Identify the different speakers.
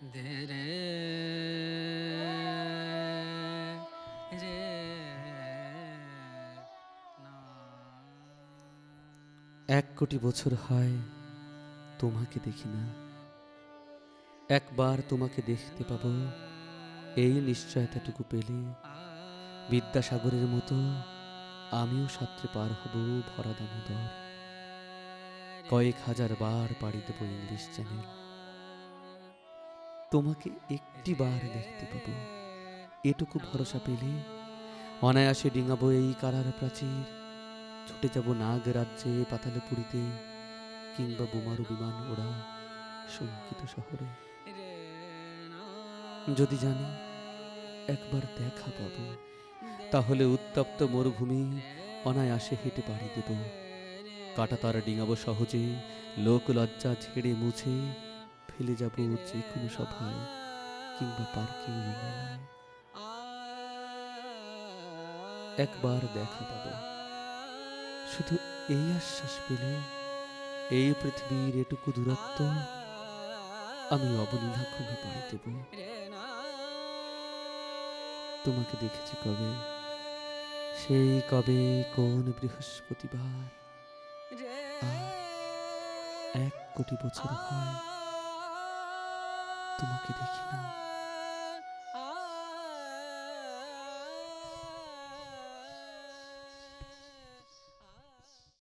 Speaker 1: ধে রে রে না।
Speaker 2: 1 কোটি বছর হয় তোমাকে দেখি না, একবার তোমাকে দেখতে পাবো এই নিশ্চয়তাটুকু পেলে বিদ্যাসাগরের মতো আমিও সাঁতরে পার হব ভরা দামোদর। কয়েক হাজার বার পাড়ি দেব ইংলিশ চ্যানেল, তোমাকে একটি বার দেখতে পাবো এটুকু ভরসা পেলে অনায়াসে ডিঙাবো এই কারার প্রাচীর। ছুটে যাব নাগ রাজ্যে পাতালে পুরীতে, কিংবা বোমারু বিমান ওড়া শঙ্কিত শহরে। যদি জানি একবার দেখা পাবো, তাহলে উত্তপ্ত মরুভূমি অনায়াসে হেঁটে পাড়ি দেব। কাটা তারা ডিঙাবো সহজে, লোক লজ্জা ঝেড়ে মুছে ফেলে যাব যে কোনো সভায় কিংবা পার্কিং মেলায়। একবার দেখা পাবো, শুধু এই আশ্বাস পেলে এই পৃথিবীর এটুকু দূরত্ব আমি অবলীলা ক্রমে পাড়ি দেব। তোমাকে দেখেছি কবে, সেই কবে কোন বৃহস্পতিবার। আজ 1 কোটি বছর হয় তোমাকে দেখি না।